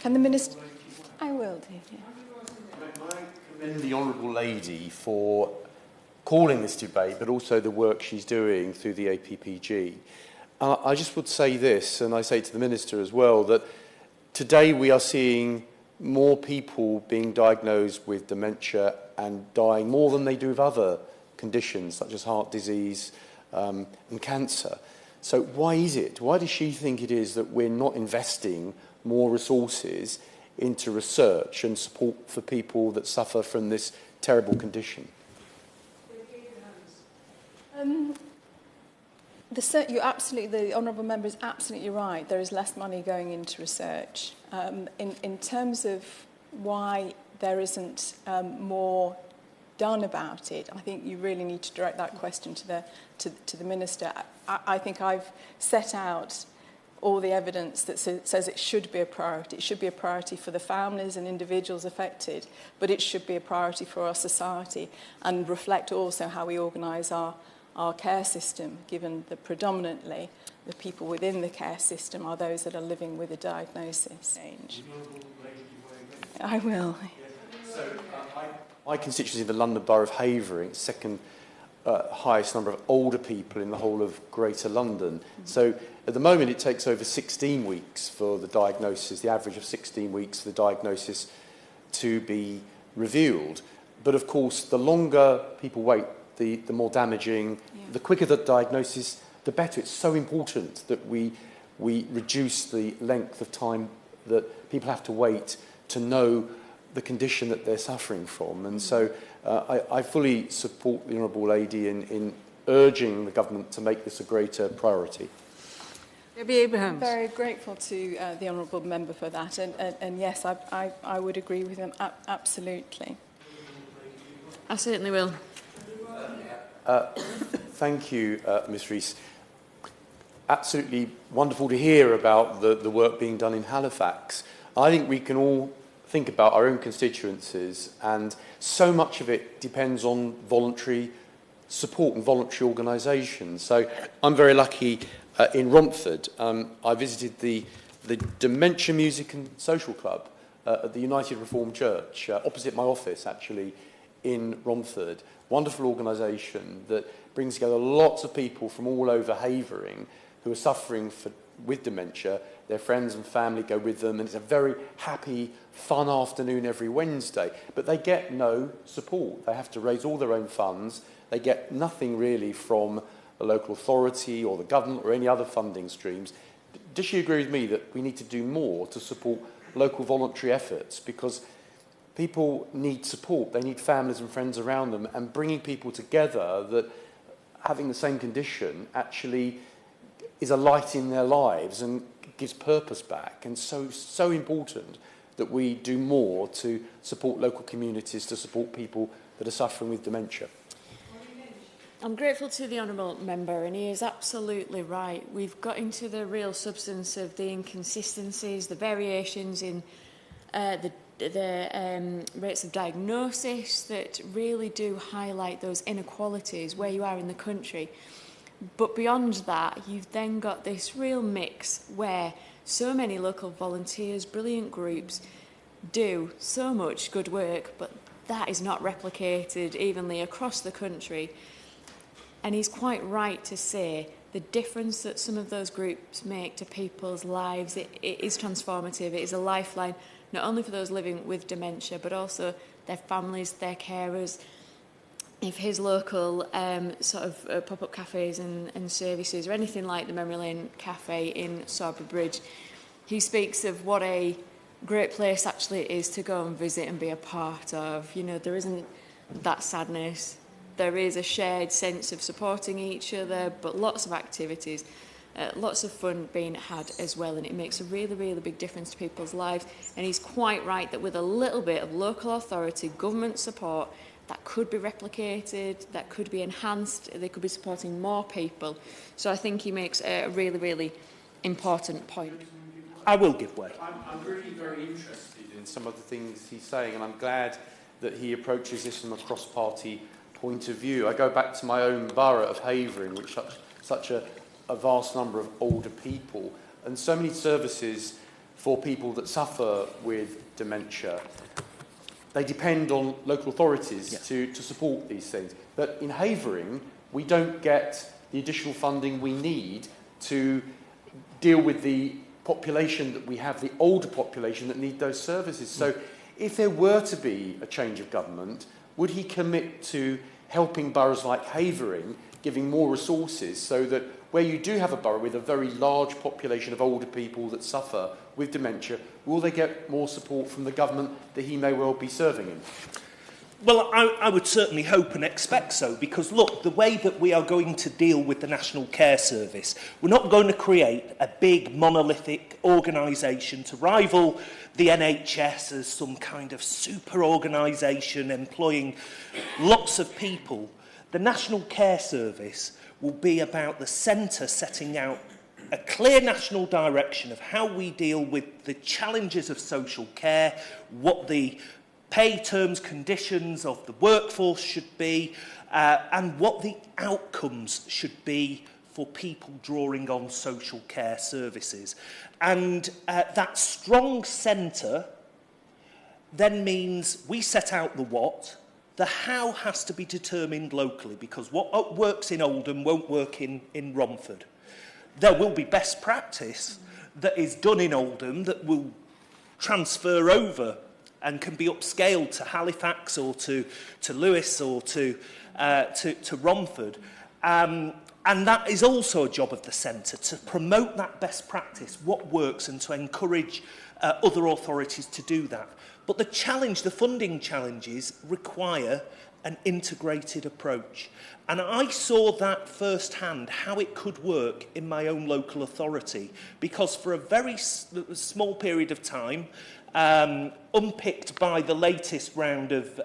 Can the Minister... I will do, yeah. I commend the Honourable Lady for calling this debate, but also the work she's doing through the APPG. I just would say this, and I say to the Minister as well, that today we are seeing more people being diagnosed with dementia and dying more than they do with other conditions, such as heart disease and cancer. So why is it? Why does she think it is that we're not investing more resources into research and support for people that suffer from this terrible condition? The Honourable Member is absolutely right. There is less money going into research. In terms of why there isn't more done about it, I think you really need to direct that question to the Minister. I think I've set out all the evidence that says it should be a priority. It should be a priority for the families and individuals affected, but it should be a priority for our society and reflect also how we organise our care system, given that predominantly the people within the care system are those that are living with a diagnosis. I will. So, my constituency in the London Borough of Havering, second highest number of older people in the whole of Greater London. So at the moment it takes over 16 weeks for the diagnosis, the average of 16 weeks for the diagnosis to be revealed. But of course, the longer people wait, the more damaging, the quicker the diagnosis, the better. It's so important that we reduce the length of time that people have to wait to know the condition that they're suffering from. And so I fully support the Honourable Lady in urging the government to make this a greater priority. Debbie Abrahams. I'm very grateful to the Honourable Member for that. And yes, I would agree with him, absolutely. I certainly will. Thank you, Ms Rees. Absolutely wonderful to hear about the work being done in Halifax. I think we can all think about our own constituencies, and so much of it depends on voluntary support and voluntary organisation. So I'm very lucky in Romford. I visited the Dementia Music and Social Club at the United Reformed Church, opposite my office actually, in Romford. Wonderful organisation that brings together lots of people from all over Havering who are suffering with dementia. Their friends and family go with them, and it's a very happy, fun afternoon every Wednesday. But they get no support. They have to raise all their own funds. They get nothing really from the local authority or the government or any other funding streams. Does she agree with me that we need to do more to support local voluntary efforts? Because people need support. They need families and friends around them, and bringing people together that having the same condition actually is a light in their lives and gives purpose back. And so important that we do more to support local communities, to support people that are suffering with dementia. I'm grateful to the Honourable Member, and he is absolutely right. We've got into the real substance of the inconsistencies, the variations in the rates of diagnosis that really do highlight those inequalities where you are in the country. But beyond that, you've then got this real mix where so many local volunteers, brilliant groups, do so much good work, but that is not replicated evenly across the country. And he's quite right to say the difference that some of those groups make to people's lives, it is transformative. It is a lifeline, not only for those living with dementia, but also their families, their carers. If his local pop-up cafes and services or anything like the Memory Lane Cafe in Sawbridge Bridge, he speaks of what a great place actually it is to go and visit and be a part of. You know, there isn't that sadness. There is a shared sense of supporting each other, but lots of activities, lots of fun being had as well, and it makes a really, really big difference to people's lives. And he's quite right that with a little bit of local authority, government support, that could be replicated, that could be enhanced, they could be supporting more people. So I think he makes a really, really important point. I will give way. I'm really very interested in some of the things he's saying, and I'm glad that he approaches this from a cross-party point of view. I go back to my own borough of Havering, which such a vast number of older people, and so many services for people that suffer with dementia, they depend on local authorities to support these things. But in Havering, we don't get the additional funding we need to deal with the population that we have, the older population that need those services. So if there were to be a change of government, would he commit to helping boroughs like Havering, giving more resources so that where you do have a borough with a very large population of older people that suffer with dementia, will they get more support from the government that he may well be serving in? Well, I would certainly hope and expect so, because, look, the way that we are going to deal with the National Care Service, we're not going to create a big monolithic organisation to rival the NHS as some kind of super organisation employing lots of people. The National Care Service will be about the centre setting out a clear national direction of how we deal with the challenges of social care, what the pay terms, conditions of the workforce should be, and what the outcomes should be for people drawing on social care services. And that strong centre then means we set out the what. The how has to be determined locally, because what works in Oldham won't work in Romford. There will be best practice that is done in Oldham that will transfer over and can be upscaled to Halifax or to Lewis or to Romford. And that is also a job of the centre, to promote that best practice, what works, and to encourage other authorities to do that. But the challenge, the funding challenges, require an integrated approach. And I saw that firsthand, how it could work in my own local authority, because for a very small period of time, unpicked by the latest round of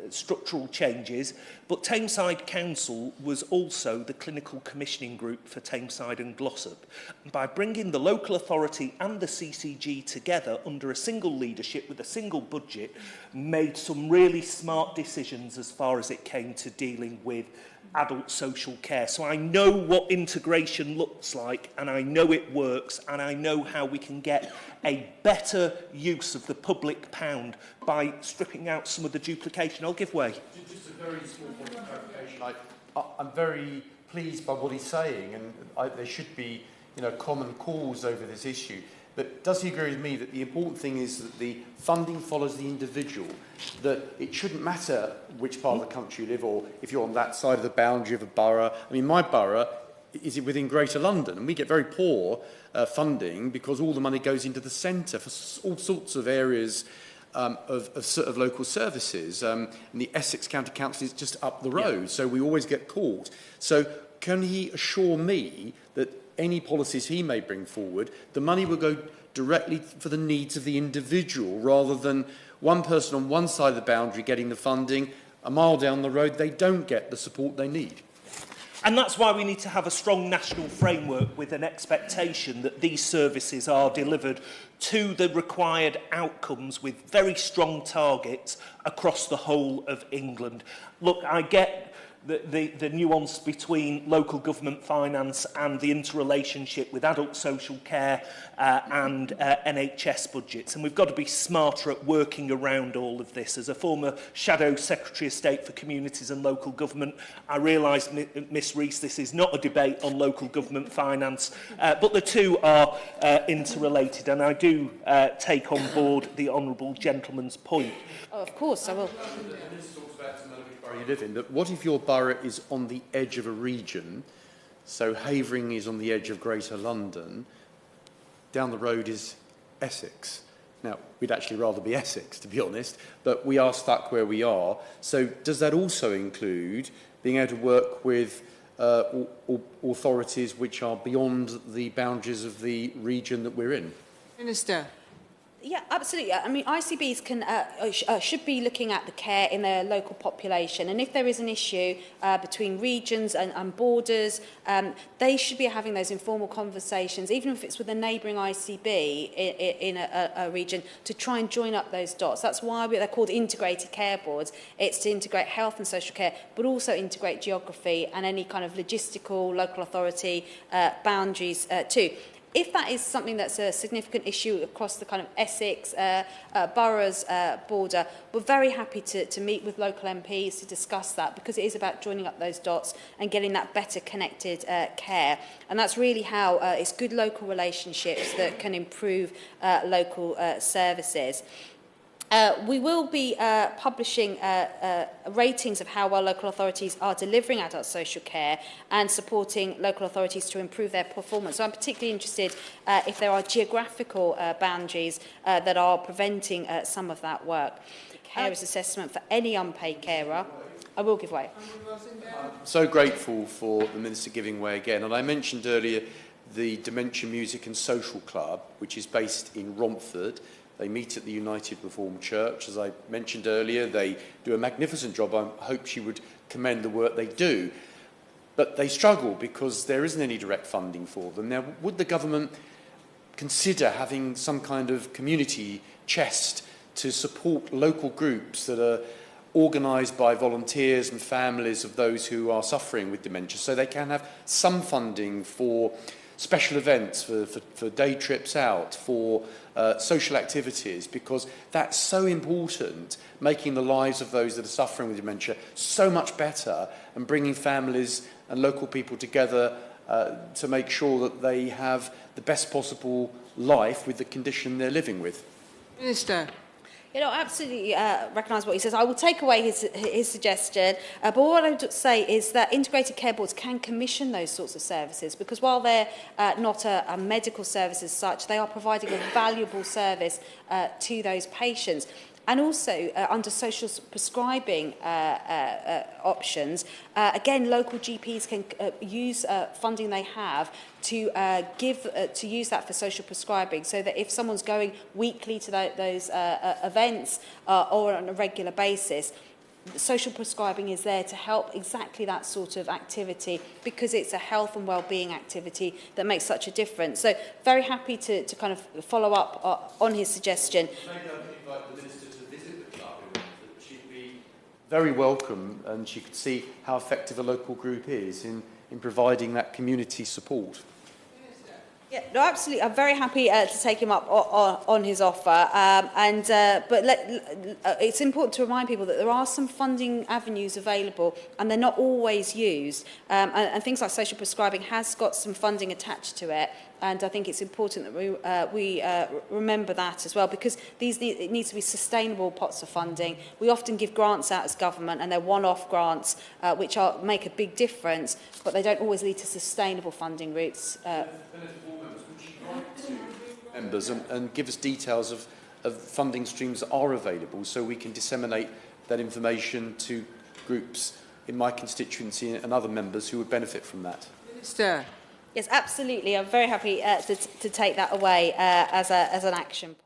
structural changes, but Tameside Council was also the clinical commissioning group for Tameside and Glossop. And by bringing the local authority and the CCG together under a single leadership with a single budget, made some really smart decisions as far as it came to dealing with adult social care. So I know what integration looks like, and I know it works, and I know how we can get a better use of the public pound by stripping out some of the duplication. I'll give way. Just a very small point of clarification. I'm very pleased by what he's saying, and there should be, common cause over this issue. But does he agree with me that the important thing is that the funding follows the individual, that it shouldn't matter which part of the country you live, or if you're on that side of the boundary of a borough? I mean, my borough is within Greater London, and we get very poor funding because all the money goes into the centre for all sorts of areas of local services. And the Essex County Council is just up the road, so we always get called. So can he assure me that any policies he may bring forward, the money will go directly for the needs of the individual, rather than one person on one side of the boundary getting the funding, a mile down the road they don't get the support they need? And that's why we need to have a strong national framework with an expectation that these services are delivered to the required outcomes with very strong targets across the whole of England. Look, I get the nuance between local government finance and the interrelationship with adult social care and NHS budgets. And we've got to be smarter at working around all of this. As a former Shadow Secretary of State for Communities and Local Government, I realise, Miss Rees, this is not a debate on local government finance, but the two are interrelated. And I do take on board the Honourable Gentleman's point. Oh, of course, I will. You live in, that what if your borough is on the edge of a region, so Havering is on the edge of Greater London, down the road is Essex. Now, we'd actually rather be Essex, to be honest, but we are stuck where we are. So does that also include being able to work with authorities which are beyond the boundaries of the region that we're in? Minister. Yeah, absolutely. I mean, ICBs should be looking at the care in their local population. And if there is an issue between regions and borders, they should be having those informal conversations, even if it's with a neighbouring ICB in a region, to try and join up those dots. That's why they're called integrated care boards. It's to integrate health and social care, but also integrate geography and any kind of logistical, local authority boundaries too. if that is something that's a significant issue across the kind of Essex boroughs border, we're very happy to meet with local MPs to discuss that, because it is about joining up those dots and getting that better connected care. And that's really how it's good local relationships that can improve local services. We will be publishing ratings of how well local authorities are delivering adult social care and supporting local authorities to improve their performance. So I'm particularly interested if there are geographical boundaries that are preventing some of that work. Carers assessment for any unpaid carer. I will give way. I'm so grateful for the Minister giving way again. And I mentioned earlier the Dementia Music and Social Club, which is based in Romford. They meet at the United Reformed Church. As I mentioned earlier, they do a magnificent job. I hope she would commend the work they do. But they struggle because there isn't any direct funding for them. Now, would the government consider having some kind of community chest to support local groups that are organised by volunteers and families of those who are suffering with dementia, so they can have some funding for special events, for day trips out, for social activities, because that's so important, making the lives of those that are suffering with dementia so much better and bringing families and local people together to make sure that they have the best possible life with the condition they're living with. Minister. You know, I absolutely recognise what he says. I will take away his suggestion. But what I would say is that integrated care boards can commission those sorts of services, because while they're not a medical service as such, they are providing a valuable service to those patients. And also, under social prescribing options, again, local GPs can use funding they have to use that for social prescribing, so that if someone's going weekly to those events or on a regular basis, social prescribing is there to help exactly that sort of activity, because it's a health and well-being activity that makes such a difference. So very happy to kind of follow up on his suggestion. Very welcome, and she could see how effective a local group is in providing that community support. Yeah, no, absolutely. I'm very happy to take him up on his offer. But it's important to remind people that there are some funding avenues available, and they're not always used. And things like social prescribing has got some funding attached to it. And I think it's important that we remember that as well, because it needs to be sustainable pots of funding. We often give grants out as government, and they're one-off grants which make a big difference, but they don't always lead to sustainable funding routes. Members and give us details of funding streams that are available, so we can disseminate that information to groups in my constituency and other members who would benefit from that. Minister. Yes, absolutely. I'm very happy to take that away as an action point.